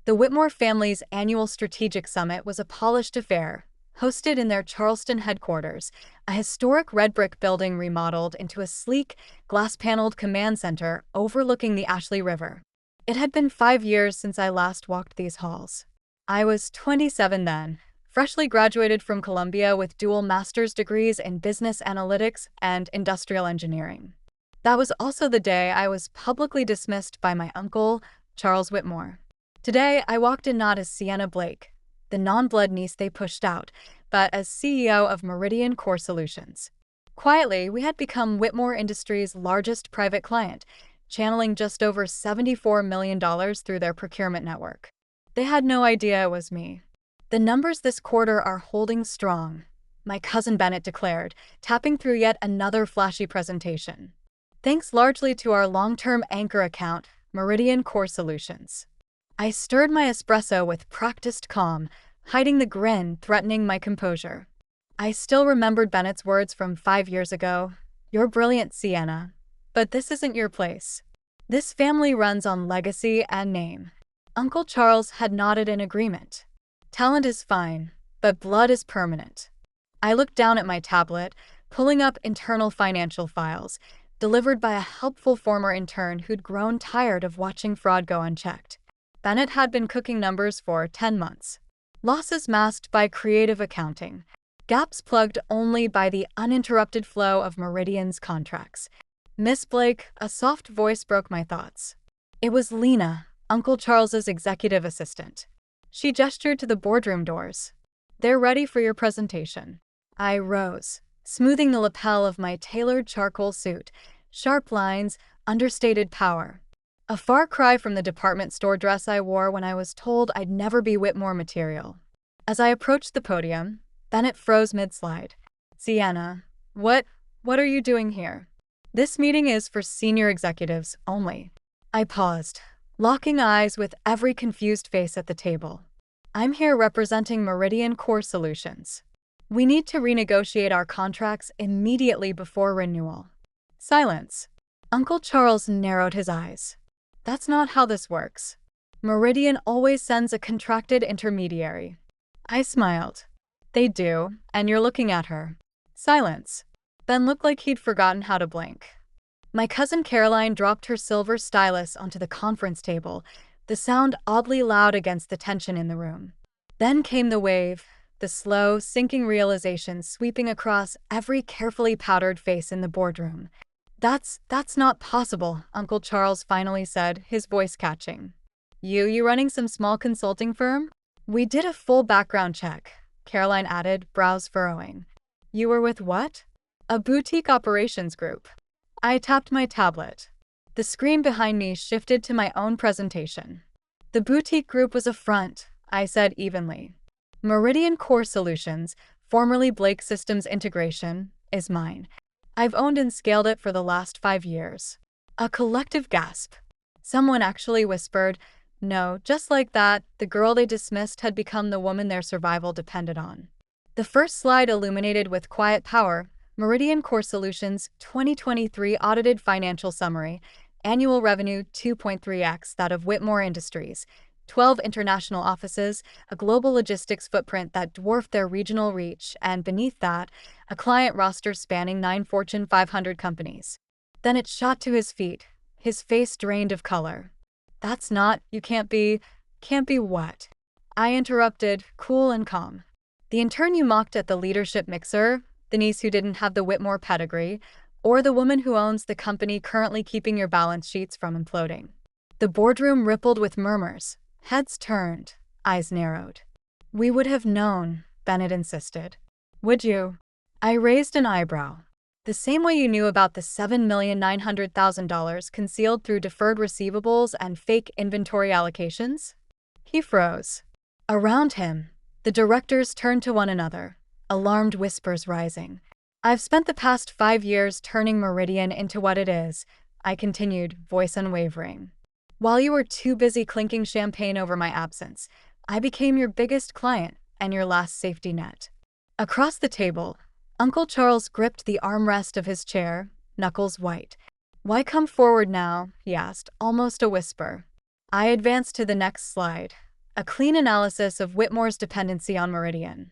The Whitmore family's annual strategic summit was a polished affair, hosted in their Charleston headquarters, a historic red brick building remodeled into a sleek, glass-paneled command center overlooking the Ashley River. It had been 5 years since I last walked these halls. I was 27 then, freshly graduated from Columbia with dual master's degrees in business analytics and industrial engineering. That was also the day I was publicly dismissed by my uncle, Charles Whitmore. Today, I walked in not as Sienna Blake, the non-blood niece they pushed out, but as CEO of Meridian Core Solutions. Quietly, we had become Whitmore Industries' largest private client, channeling just over $74 million through their procurement network. They had no idea it was me. "The numbers this quarter are holding strong," my cousin Bennett declared, tapping through yet another flashy presentation. "Thanks largely to our long-term anchor account, Meridian Core Solutions." I stirred my espresso with practiced calm, hiding the grin threatening my composure. I still remembered Bennett's words from 5 years ago. "You're brilliant, Sienna, but this isn't your place. This family runs on legacy and name." Uncle Charles had nodded in agreement. "Talent is fine, but blood is permanent." I looked down at my tablet, pulling up internal financial files, delivered by a helpful former intern who'd grown tired of watching fraud go unchecked. Bennett had been cooking numbers for 10 months. Losses masked by creative accounting. Gaps plugged only by the uninterrupted flow of Meridian's contracts. "Miss Blake," a soft voice broke my thoughts. It was Lena, Uncle Charles's executive assistant. She gestured to the boardroom doors. "They're ready for your presentation." I rose, smoothing the lapel of my tailored charcoal suit. Sharp lines, understated power. A far cry from the department store dress I wore when I was told I'd never be Whitmore material. As I approached the podium, Bennett froze mid-slide. "Sienna, what are you doing here? This meeting is for senior executives only." I paused, locking eyes with every confused face at the table. "I'm here representing Meridian Core Solutions. We need to renegotiate our contracts immediately before renewal." Silence. Uncle Charles narrowed his eyes. "That's not how this works. Meridian always sends a contracted intermediary." I smiled. "They do, and you're looking at her." Silence. Ben looked like he'd forgotten how to blink. My cousin Caroline dropped her silver stylus onto the conference table, the sound oddly loud against the tension in the room. Then came the wave, the slow, sinking realization sweeping across every carefully powdered face in the boardroom. That's not possible," Uncle Charles finally said, his voice catching. You running some small consulting firm?" "We did a full background check," Caroline added, brows furrowing. "You were with what?" "A boutique operations group." I tapped my tablet. The screen behind me shifted to my own presentation. "The boutique group was a front," I said evenly. "Meridian Core Solutions, formerly Blake Systems Integration, is mine. I've owned and scaled it for the last 5 years." A collective gasp. Someone actually whispered, "No," just like that, the girl they dismissed had become the woman their survival depended on. The first slide illuminated with quiet power, Meridian Core Solutions 2023 audited financial summary, annual revenue 2.3x that of Whitmore Industries, 12 international offices, a global logistics footprint that dwarfed their regional reach, and beneath that, a client roster spanning 9 Fortune 500 companies. Then it shot to his feet, his face drained of color. "That's not, you can't be what?" I interrupted, cool and calm. "The intern you mocked at the leadership mixer, the niece who didn't have the Whitmore pedigree, or the woman who owns the company currently keeping your balance sheets from imploding." The boardroom rippled with murmurs. Heads turned, eyes narrowed. "We would have known," Bennett insisted. "Would you?" I raised an eyebrow. "The same way you knew about the $7,900,000 concealed through deferred receivables and fake inventory allocations?" He froze. Around him, the directors turned to one another, alarmed whispers rising. "I've spent the past 5 years turning Meridian into what it is," I continued, voice unwavering. "While you were too busy clinking champagne over my absence, I became your biggest client and your last safety net." Across the table, Uncle Charles gripped the armrest of his chair, knuckles white. "Why come forward now?" he asked, almost a whisper. I advanced to the next slide. a clean analysis of Whitmore's dependency on Meridian.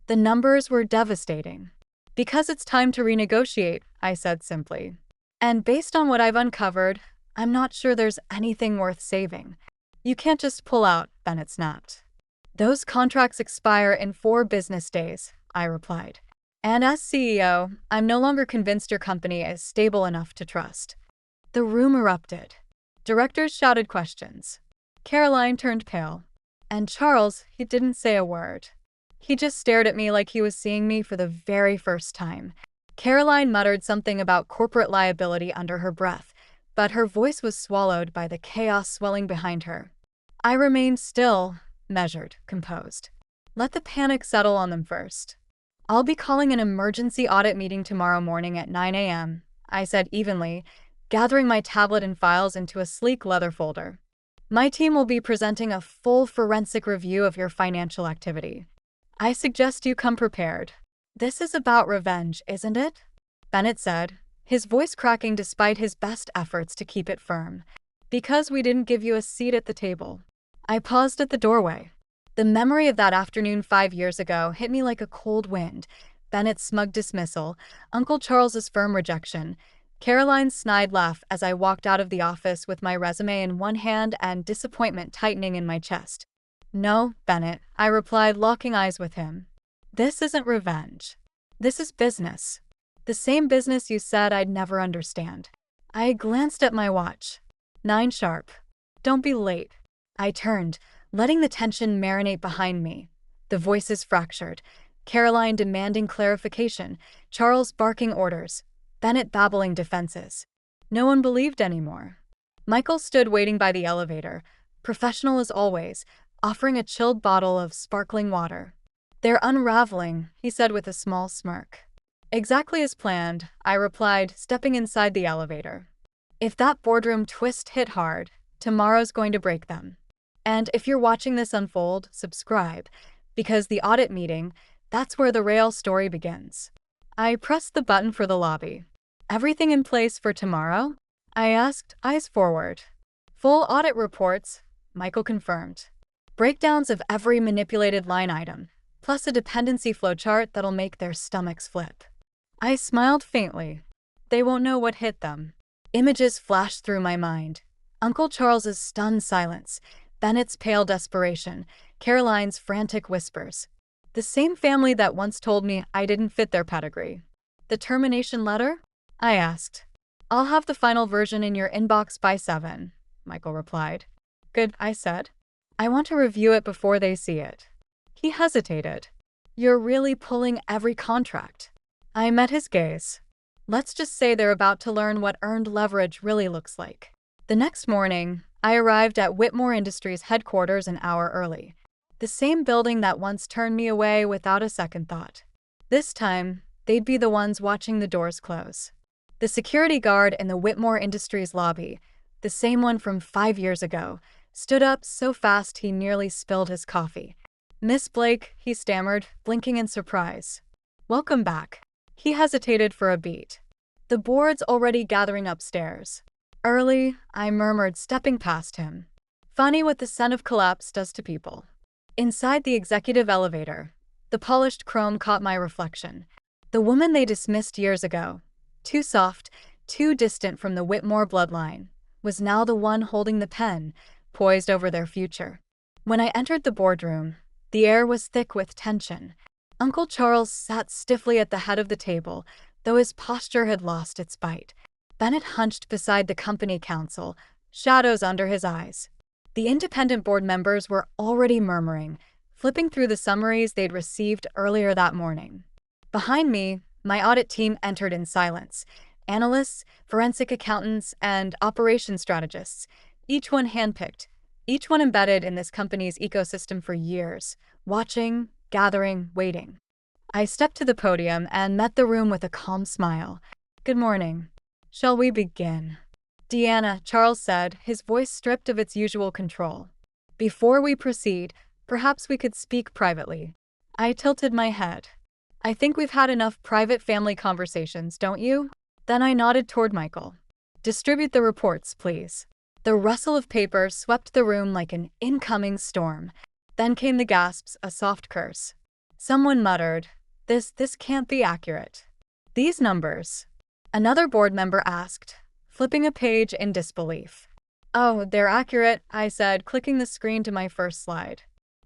The numbers were devastating. Because it's time to renegotiate, I said simply. And based on what I've uncovered, I'm not sure there's anything worth saving. You can't just pull out, Bennett snapped. Those contracts expire in 4 business days, I replied. And as CEO, I'm no longer convinced your company is stable enough to trust. The room erupted. Directors shouted questions. Caroline turned pale. And Charles, he didn't say a word. He just stared at me like he was seeing me for the very first time. Caroline muttered something about corporate liability under her breath, but her voice was swallowed by the chaos swelling behind her. I remained still, measured, composed. Let the panic settle on them first. I'll be calling an emergency audit meeting tomorrow morning at 9 a.m., I said evenly, gathering my tablet and files into a sleek leather folder. My team will be presenting a full forensic review of your financial activity. I suggest you come prepared. This is about revenge, isn't it? Bennett said, his voice cracking despite his best efforts to keep it firm. Because we didn't give you a seat at the table. I paused at the doorway. The memory of that afternoon 5 years ago hit me like a cold wind. Bennett's smug dismissal, Uncle Charles's firm rejection, Caroline's snide laugh as I walked out of the office with my resume in one hand and disappointment tightening in my chest. No, Bennett, I replied, locking eyes with him. This isn't revenge. This is business. The same business you said I'd never understand. I glanced at my watch. 9 sharp. Don't be late. I turned, letting the tension marinate behind me. The voices fractured. Caroline demanding clarification, Charles barking orders, Bennett babbling defenses. No one believed anymore. Michael stood waiting by the elevator, professional as always, offering a chilled bottle of sparkling water. They're unraveling, he said with a small smirk. Exactly as planned, I replied, stepping inside the elevator. If that boardroom twist hit hard, tomorrow's going to break them. And if you're watching this unfold, subscribe, because the audit meeting, that's where the real story begins. I pressed the button for the lobby. Everything in place for tomorrow? I asked, eyes forward. Full audit reports, Michael confirmed. Breakdowns of every manipulated line item, plus a dependency flowchart that'll make their stomachs flip. I smiled faintly. They won't know what hit them. Images flashed through my mind. Uncle Charles's stunned silence, Bennett's pale desperation, Caroline's frantic whispers. The same family that once told me I didn't fit their pedigree. The termination letter? I asked. I'll have the final version in your inbox by 7, Michael replied. Good, I said. I want to review it before they see it. He hesitated. You're really pulling every contract. I met his gaze. Let's just say they're about to learn what earned leverage really looks like. The next morning, I arrived at Whitmore Industries headquarters an hour early. The same building that once turned me away without a second thought. This time, they'd be the ones watching the doors close. The security guard in the Whitmore Industries lobby, the same one from 5 years ago, stood up so fast he nearly spilled his coffee. Miss Blake, he stammered, blinking in surprise. Welcome back. He hesitated for a beat. The board's already gathering upstairs. Early, I murmured, stepping past him. Funny what the scent of collapse does to people. Inside the executive elevator, the polished chrome caught my reflection. The woman they dismissed years ago, too soft, too distant from the Whitmore bloodline, was now the one holding the pen, poised over their future. When I entered the boardroom, the air was thick with tension. Uncle Charles sat stiffly at the head of the table, though his posture had lost its bite. Bennett hunched beside the company counsel, shadows under his eyes. The independent board members were already murmuring, flipping through the summaries they'd received earlier that morning. Behind me, my audit team entered in silence. Analysts, forensic accountants, and operations strategists, each one handpicked, each one embedded in this company's ecosystem for years, watching, gathering, waiting. I stepped to the podium and met the room with a calm smile. Good morning. Shall we begin? Deanna, Charles said, his voice stripped of its usual control. Before we proceed, perhaps we could speak privately. I tilted my head. I think we've had enough private family conversations, don't you? Then I nodded toward Michael. Distribute the reports, please. The rustle of paper swept the room like an incoming storm. Then came the gasps, a soft curse. Someone muttered, This can't be accurate. These numbers. Another board member asked, flipping a page in disbelief. Oh, they're accurate, I said, clicking the screen to my first slide.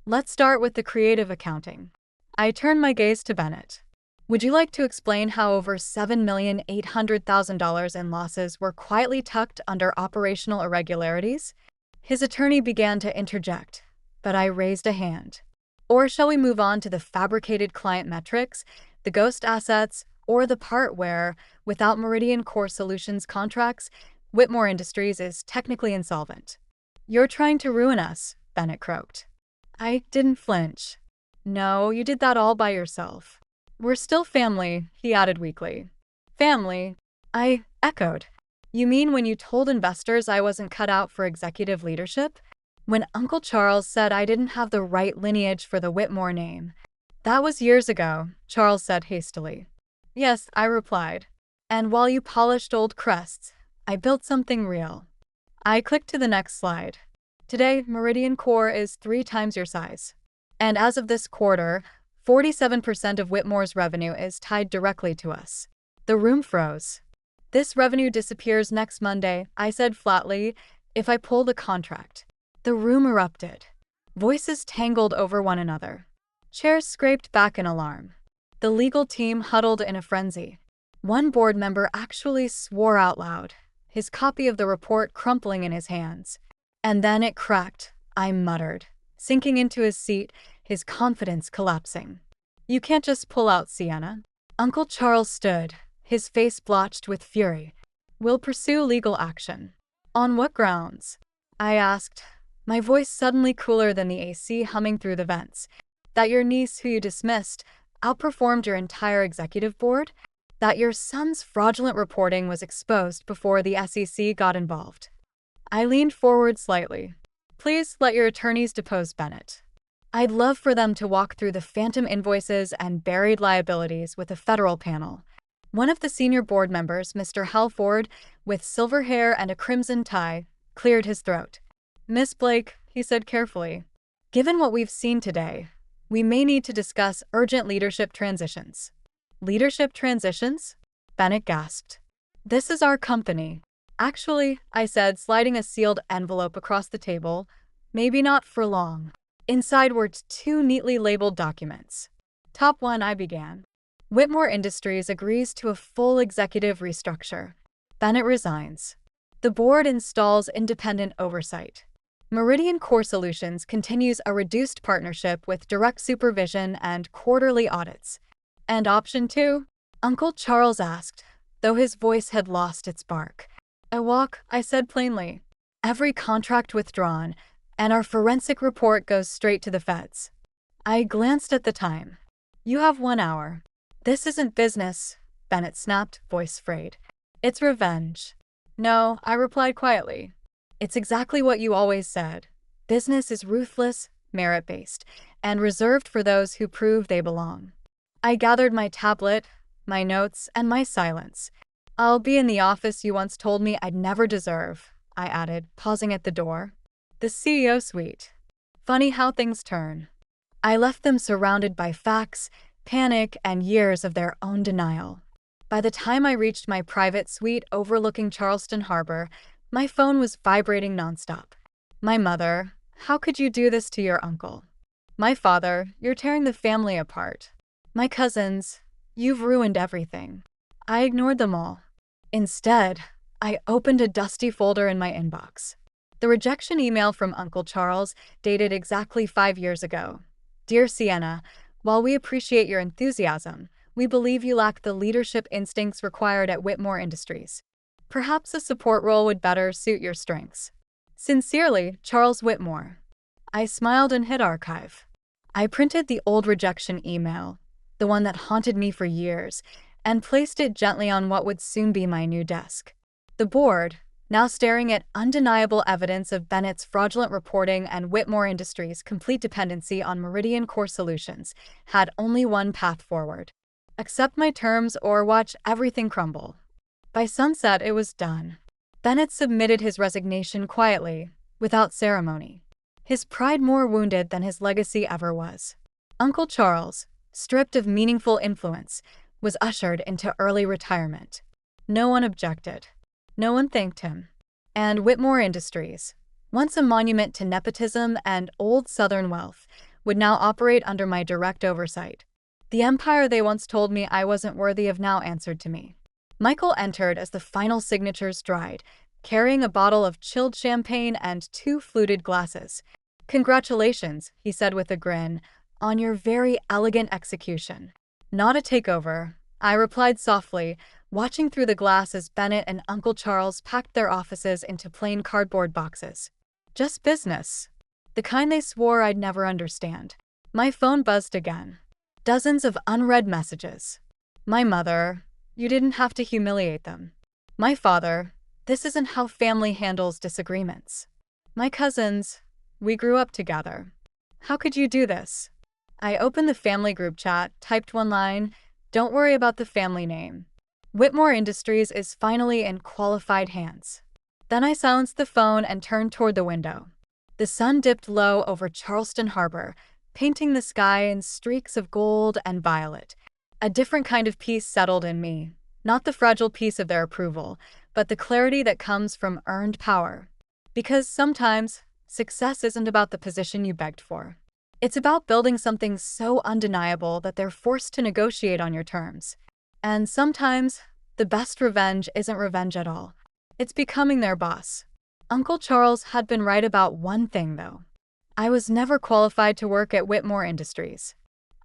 Let's start with the creative accounting. I turned my gaze to Bennett. Would you like to explain how over $7,800,000 in losses were quietly tucked under operational irregularities? His attorney began to interject, but I raised a hand. Or shall we move on to the fabricated client metrics, the ghost assets, or the part where, without Meridian Core Solutions contracts, Whitmore Industries is technically insolvent? You're trying to ruin us, Bennett croaked. I didn't flinch. No, you did that all by yourself. We're still family, he added weakly. Family? I echoed. You mean when you told investors I wasn't cut out for executive leadership? When Uncle Charles said I didn't have the right lineage for the Whitmore name? That was years ago, Charles said hastily. Yes, I replied. And while you polished old crests, I built something real. I clicked to the next slide. Today, Meridian Core is 3 times your size. And as of this quarter, 47% of Whitmore's revenue is tied directly to us. The room froze. This revenue disappears next Monday, I said flatly, if I pull the contract. The room erupted. Voices tangled over one another. Chairs scraped back in alarm. The legal team huddled in a frenzy. One board member actually swore out loud, his copy of the report crumpling in his hands. And then it cracked, I muttered, sinking into his seat, his confidence collapsing. You can't just pull out, Sienna. Uncle Charles stood, his face blotched with fury. We'll pursue legal action. On what grounds? I asked, my voice suddenly cooler than the AC humming through the vents. That your niece, who you dismissed, outperformed your entire executive board? That your son's fraudulent reporting was exposed before the SEC got involved? I leaned forward slightly. Please let your attorneys depose Bennett. I'd love for them to walk through the phantom invoices and buried liabilities with a federal panel. One of the senior board members, Mr. Halford, with silver hair and a crimson tie, cleared his throat. Miss Blake, he said carefully, given what we've seen today, we may need to discuss urgent leadership transitions. Leadership transitions? Bennett gasped. This is our company. Actually, I said, sliding a sealed envelope across the table, maybe not for long. Inside were 2 neatly labeled documents. Top 1, I began. Whitmore Industries agrees to a full executive restructure. Bennett resigns. The board installs independent oversight. Meridian Core Solutions continues a reduced partnership with direct supervision and quarterly audits. And option 2? Uncle Charles asked, though his voice had lost its bark. A walk, I said plainly. Every contract withdrawn, and our forensic report goes straight to the feds. I glanced at the time. You have 1 hour. This isn't business, Bennett snapped, voice frayed. It's revenge. No, I replied quietly. It's exactly what you always said. Business is ruthless, merit-based, and reserved for those who prove they belong. I gathered my tablet, my notes, and my silence. I'll be in the office you once told me I'd never deserve, I added, pausing at the door. The CEO suite. Funny how things turn. I left them surrounded by facts, panic, and years of their own denial. By the time I reached my private suite overlooking Charleston Harbor, my phone was vibrating nonstop. My mother, how could you do this to your uncle? My father, you're tearing the family apart. My cousins, you've ruined everything. I ignored them all. Instead, I opened a dusty folder in my inbox. The rejection email from Uncle Charles, dated exactly 5 years ago. Dear Sienna, while we appreciate your enthusiasm, we believe you lack the leadership instincts required at Whitmore Industries. Perhaps a support role would better suit your strengths. Sincerely, Charles Whitmore. I smiled and hit archive. I printed the old rejection email, the one that haunted me for years, and placed it gently on what would soon be my new desk. The board, now staring at undeniable evidence of Bennett's fraudulent reporting and Whitmore Industries' complete dependency on Meridian Core Solutions, had only one path forward. Accept my terms or watch everything crumble. By sunset, it was done. Bennett submitted his resignation quietly, without ceremony. his pride more wounded than his legacy ever was. Uncle Charles, stripped of meaningful influence, was ushered into early retirement. No one objected. No one thanked him. And Whitmore Industries, once a monument to nepotism and old Southern wealth, would now operate under my direct oversight. The empire they once told me I wasn't worthy of now answered to me. Michael entered as the final signatures dried, carrying a bottle of chilled champagne and 2 fluted glasses. "Congratulations," he said with a grin, "on your very elegant execution." "Not a takeover," I replied softly, watching through the glass as Bennett and Uncle Charles packed their offices into plain cardboard boxes. "Just business. The kind they swore I'd never understand." My phone buzzed again. Dozens of unread messages. My mother, "You didn't have to humiliate them." My father, "This isn't how family handles disagreements." My cousins, "We grew up together. How could you do this?" I opened the family group chat, typed one line, "Don't worry about the family name. Whitmore Industries is finally in qualified hands." Then I silenced the phone and turned toward the window. The sun dipped low over Charleston Harbor, painting the sky in streaks of gold and violet. A different kind of peace settled in me, not the fragile peace of their approval, but the clarity that comes from earned power. Because sometimes, success isn't about the position you begged for. It's about building something so undeniable that they're forced to negotiate on your terms. And sometimes, the best revenge isn't revenge at all. It's becoming their boss. Uncle Charles had been right about one thing, though. I was never qualified to work at Whitmore Industries.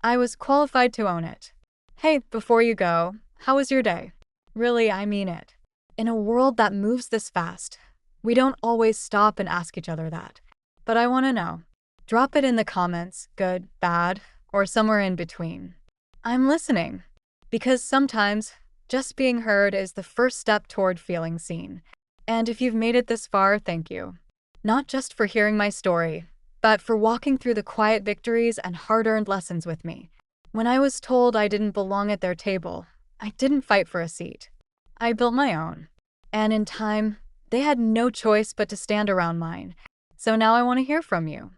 I was qualified to own it. "Hey, before you go, how was your day?" Really, I mean it. In a world that moves this fast, we don't always stop and ask each other that. But I want to know. Drop it in the comments, good, bad, or somewhere in between. I'm listening. Because sometimes, just being heard is the first step toward feeling seen. And if you've made it this far, thank you. Not just for hearing my story, but for walking through the quiet victories and hard-earned lessons with me. When I was told I didn't belong at their table, I didn't fight for a seat. I built my own. And in time, they had no choice but to stand around mine. So now I want to hear from you.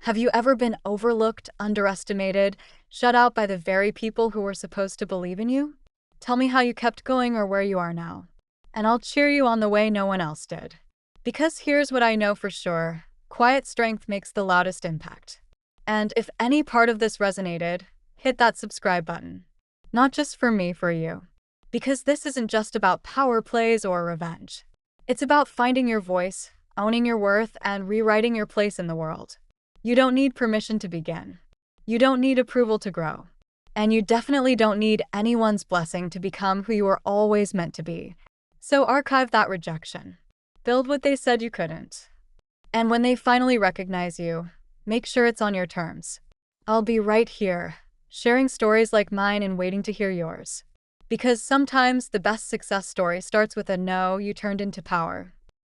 Have you ever been overlooked, underestimated, shut out by the very people who were supposed to believe in you? Tell me how you kept going or where you are now. And I'll cheer you on the way no one else did. Because here's what I know for sure. Quiet strength makes the loudest impact. And if any part of this resonated, hit that subscribe button. Not just for me, for you. Because this isn't just about power plays or revenge. It's about finding your voice, owning your worth, and rewriting your place in the world. You don't need permission to begin. You don't need approval to grow. And you definitely don't need anyone's blessing to become who you were always meant to be. So archive that rejection. Build what they said you couldn't. And when they finally recognize you, make sure it's on your terms. I'll be right here, sharing stories like mine and waiting to hear yours. Because sometimes the best success story starts with a no you turned into power.